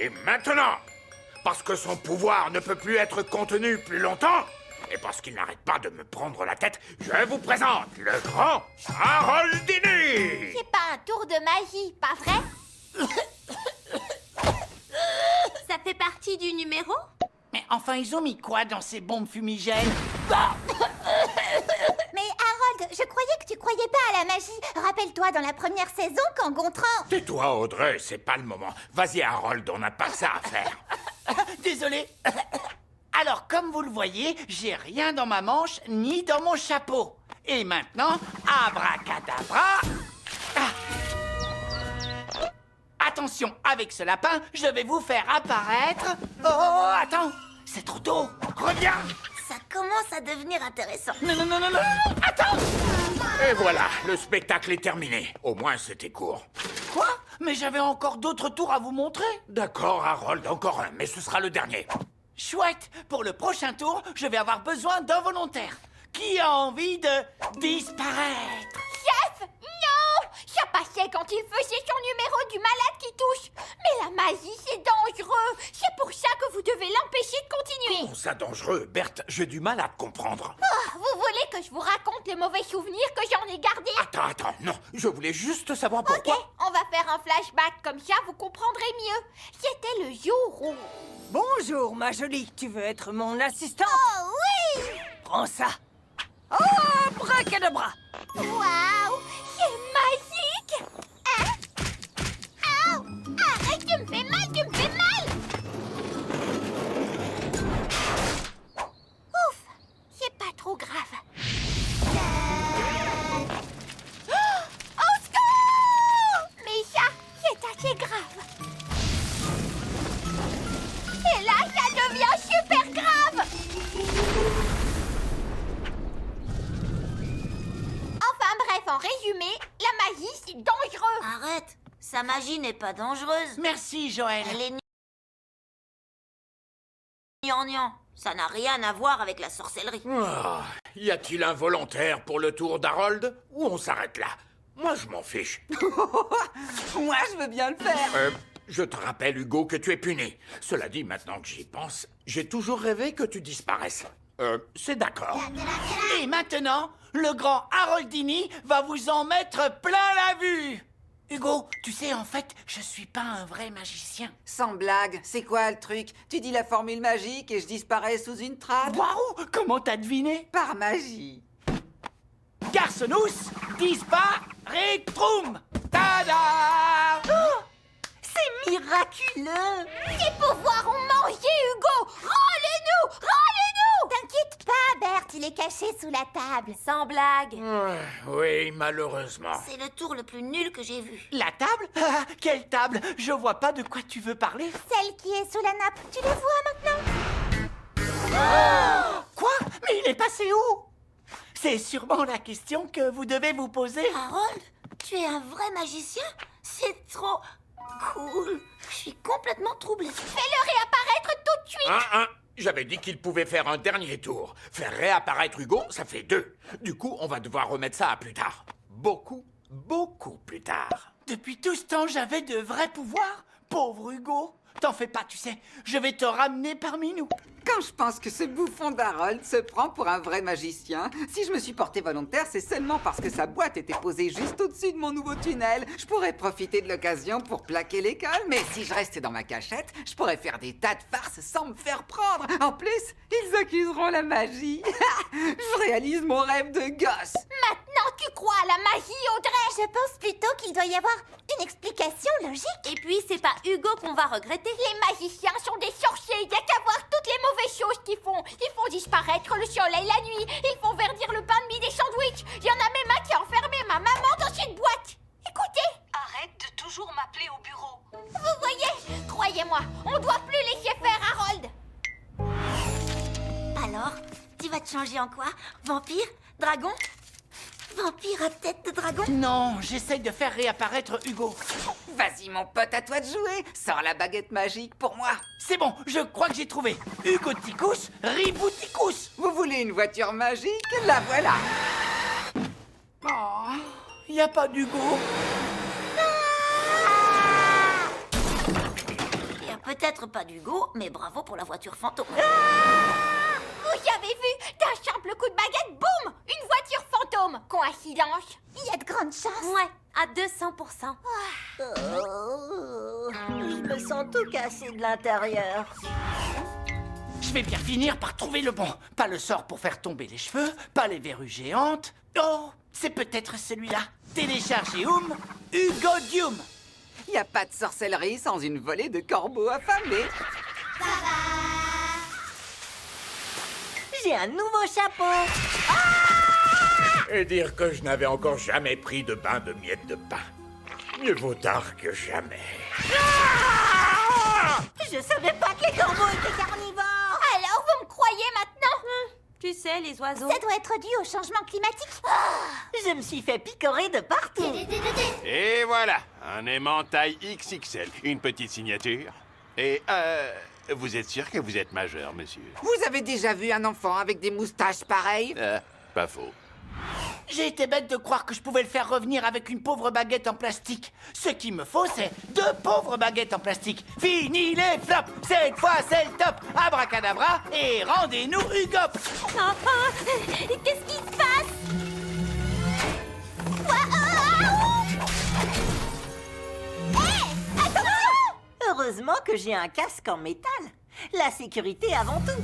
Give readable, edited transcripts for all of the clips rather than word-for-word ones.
Et maintenant, parce que son pouvoir ne peut plus être contenu plus longtemps, et parce qu'il n'arrête pas de me prendre la tête, je vous présente le grand Haroldini! C'est pas un tour de magie, pas vrai? Ça fait partie du numéro? Mais enfin, ils ont mis quoi dans ces bombes fumigènes? Mais Harold, je croyais que tu croyais pas à la magie. Rappelle-toi dans la première saison quand Gontran... Tais-toi, Audrey, c'est pas le moment. Vas-y, Harold, on n'a pas que ça à faire. Désolé. Alors, comme vous le voyez, j'ai rien dans ma manche ni dans mon chapeau. Et maintenant, abracadabra. Attention, avec ce lapin, je vais vous faire apparaître... Oh, attends, c'est trop tôt. Reviens. Ça commence à devenir intéressant. Non, non, non, non, non, non, attends. Et voilà, le spectacle est terminé. Au moins, c'était court. Quoi? Mais j'avais encore d'autres tours à vous montrer. D'accord, Harold, encore un, mais ce sera le dernier. Chouette, pour le prochain tour, je vais avoir besoin d'un volontaire. Qui a envie de disparaître? Chef, non! Ça passait quand il faisait son numéro du malade qui touche. Mais la magie, c'est dangereux. C'est pour ça que vous devez l'empêcher de continuer. Oh, ça dangereux, Berthe, j'ai du mal à te comprendre. Oh, vous voulez que je vous raconte les mauvais souvenirs que j'en ai gardés? Attends, non, je voulais juste savoir Ok, pourquoi... on va faire un flashback, comme ça vous comprendrez mieux. C'était le jour où... Bonjour, ma jolie. Tu veux être mon assistante? Oh oui! Prends ça. Oh, bracadabra. Waouh! C'est magique! Hein? Ouh! Arrête, tu me fais mal, tu me fais mal! Ouf! C'est pas trop grave. Au secours! Mais ça, c'est assez grave. Et là, ça devient super grave! Enfin bref, en résumé, la magie, c'est dangereux. Arrête, sa magie n'est pas dangereuse. Merci, Joël. Elle est gnangnan. Ça n'a rien à voir avec la sorcellerie. Ah, y a-t-il un volontaire pour le tour d'Harold? Ou on s'arrête là? Moi, je m'en fiche. Moi, je veux bien le faire. Je te rappelle, Hugo, que tu es puni. Cela dit, maintenant que j'y pense, j'ai toujours rêvé que tu disparaisses. C'est d'accord. Et maintenant, le grand Haroldini va vous en mettre plein la vue. Hugo, tu sais, en fait, je suis pas un vrai magicien. Sans blague, c'est quoi le truc? Tu dis la formule magique et je disparais sous une trappe? Waouh, comment t'as deviné? Par magie. Garçonnus, disparetrum. Tada! C'est miraculeux. Tes pouvoirs ont mangé Hugo. Rends-le-nous! Rends-le-nous! T'inquiète pas, Berthe, il est caché sous la table. Sans blague. Oui, malheureusement. C'est le tour le plus nul que j'ai vu. La table? Ah, quelle table? Je vois pas de quoi tu veux parler. Celle qui est sous la nappe, tu le vois maintenant? Quoi? Mais il est passé où? C'est sûrement la question que vous devez vous poser. Harold, tu es un vrai magicien? C'est trop cool. Je suis complètement troublée. Fais-le réapparaître tout de suite. J'avais dit qu'il pouvait faire un dernier tour. Faire réapparaître Hugo, ça fait 2. Du coup, on va devoir remettre ça à plus tard. Beaucoup, beaucoup plus tard. Depuis tout ce temps, j'avais de vrais pouvoirs. Pauvre Hugo. T'en fais pas, tu sais. Je vais te ramener parmi nous. Quand je pense que ce bouffon d'Harold se prend pour un vrai magicien, si je me suis porté volontaire, c'est seulement parce que sa boîte était posée juste au-dessus de mon nouveau tunnel. Je pourrais profiter de l'occasion pour plaquer l'école, mais si je restais dans ma cachette, je pourrais faire des tas de farces sans me faire prendre. En plus, ils accuseront la magie. Je réalise mon rêve de gosse. Maintenant, tu crois à la magie, Audrey? Je pense plutôt qu'il doit y avoir une explication logique. Et puis, c'est pas Hugo qu'on va regretter. Les magiciens sont des sorciers. Il y a qu'à voir toutes les mauvaises choses qu'ils font. Ils font disparaître le soleil la nuit. Ils font verdir le pain de mie des sandwichs. Il y en a même un qui a enfermé ma maman dans une boîte. Écoutez, Arrête de toujours m'appeler au bureau. vous voyez, croyez-moi, on doit plus laisser faire Harold. Alors, tu vas te changer en quoi? Vampire? Dragon? Vampire à tête de dragon? Non, j'essaye de faire réapparaître Hugo. Vas-y, mon pote, à toi de jouer. Sors la baguette magique pour moi. C'est bon, je crois que j'ai trouvé. Hugo Ticus, Ribouticus. Vous voulez une voiture magique? La voilà. Oh, y a pas d'Hugo. Et un peu Peut-être pas d'Hugo, mais bravo pour la voiture fantôme. Vous avez vu? D'un simple coup de baguette, boum! Une voiture fantôme! Coïncidence? Il y a de grandes chances. Ouais, à 200%. Je me sens tout cassé de l'intérieur. Je vais bien finir par trouver le bon. Pas le sort pour faire tomber les cheveux, pas les verrues géantes. Oh, c'est peut-être celui-là. Téléchargez Hugodium. Y a pas de sorcellerie sans une volée de corbeaux affamés. J'ai un nouveau chapeau. Et dire que je n'avais encore jamais pris de bain de miettes de pain. Mieux vaut tard que jamais. Je savais pas que les corbeaux étaient carnivores. Alors, vous me croyez maintenant? Tu sais, les oiseaux. Ça doit être dû au changement climatique. Je me suis fait picorer de partout. Et voilà, un aimant taille XXL. Une petite signature. Et, vous êtes sûr que vous êtes majeur, monsieur? Vous avez déjà vu un enfant avec des moustaches pareilles? Pas faux. J'ai été bête de croire que je pouvais le faire revenir avec une pauvre baguette en plastique. Ce qu'il me faut, c'est 2 pauvres baguettes en plastique. Fini les flops. Cette fois, c'est le top. Abracadabra et rendez-nous Hugop. Qu'est-ce qui se passe? Heureusement que j'ai un casque en métal. La sécurité avant tout.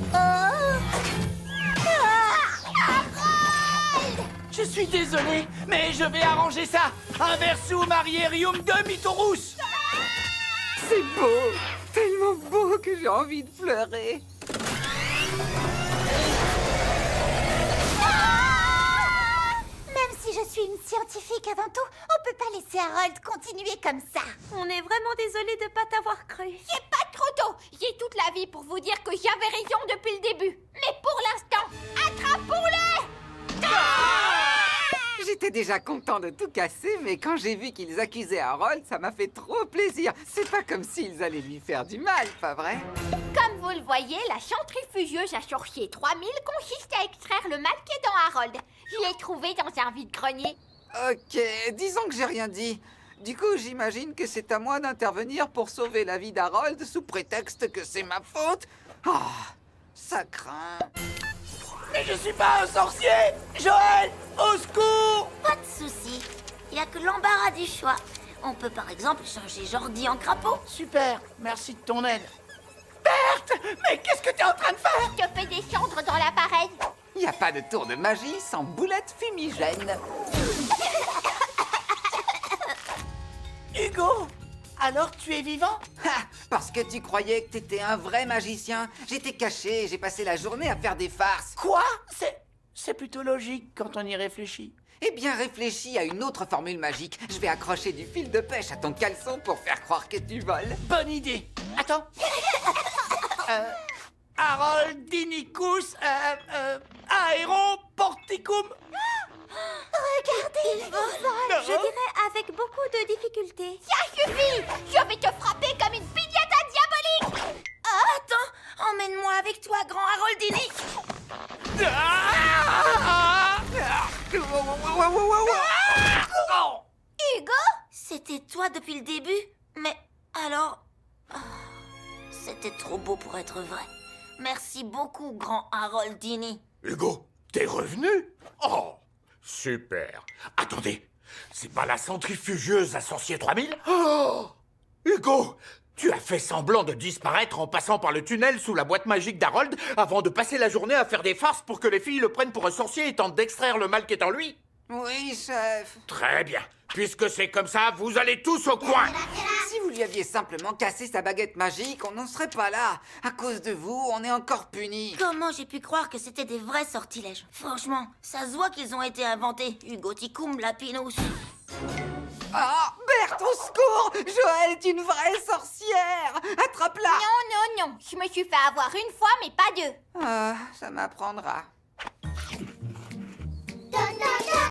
Je suis désolé, mais je vais arranger ça. Un versum marierium demi-taurus. C'est beau, tellement beau que j'ai envie de pleurer. Même si je suis une scientifique avant tout, on peut pas laisser Harold continuer comme ça. On est vraiment désolé de pas t'avoir cru. C'est pas trop tôt. J'ai toute la vie pour vous dire que j'avais raison depuis le début. Mais pour l'instant, attrapons-les! J'étais déjà content de tout casser, mais quand j'ai vu qu'ils accusaient Harold, ça m'a fait trop plaisir. C'est pas comme s'ils allaient lui faire du mal, pas vrai? Comme vous le voyez, la centrifugeuse à sorcier 3000 consiste à extraire le mal qui est dans Harold. Je l'ai trouvé dans un vide-grenier. Ok, disons que j'ai rien dit. Du coup, j'imagine que c'est à moi d'intervenir pour sauver la vie d'Harold sous prétexte que c'est ma faute. Ah, ça craint. Mais je suis pas un sorcier. Joël, au secours. Pas de souci. Il y a que l'embarras du choix. On peut par exemple changer Jordi en crapaud. Super, merci de ton aide. Berthe, mais qu'est-ce que t'es en train de faire? Je fais descendre dans l'appareil. Il n'y a pas de tour de magie sans boulette fumigène. Hugo, alors tu es vivant? Ha, parce que tu croyais que t'étais un vrai magicien. J'étais caché et j'ai passé la journée à faire des farces. Quoi? C'est plutôt logique quand on y réfléchit. Eh bien, réfléchis à une autre formule magique. Je vais accrocher du fil de pêche à ton caleçon pour faire croire que tu voles. Bonne idée. Attends. Haroldinikus aero porticum. Regardez, il vole. Je dirais avec beaucoup de difficultés. Ça suffit! Je vais te frapper comme une piñata diabolique! Attends, emmène-moi avec toi, grand Haroldini. Hugo? C'était toi depuis le début? Mais alors... Ah, c'était trop beau pour être vrai. Merci beaucoup, grand Haroldini. Hugo, t'es revenu? Oh, super. Attendez, c'est pas la centrifugeuse à sorcier 3000? Oh, Hugo, tu as fait semblant de disparaître en passant par le tunnel sous la boîte magique d'Harold avant de passer la journée à faire des farces pour que les filles le prennent pour un sorcier et tentent d'extraire le mal qui est en lui? Oui, chef. Très bien. Puisque c'est comme ça, vous allez tous au coin. Si vous lui aviez simplement cassé sa baguette magique, on n'en serait pas là. À cause de vous, on est encore punis. Comment j'ai pu croire que c'était des vrais sortilèges? Franchement, ça se voit qu'ils ont été inventés. Hugo Ticum, Lapinus. Ah, Berthe, au secours! Joël est une vraie sorcière! Attrape-la! Non, non, non. Je me suis fait avoir une fois, mais pas deux. Ah, ça m'apprendra. Donna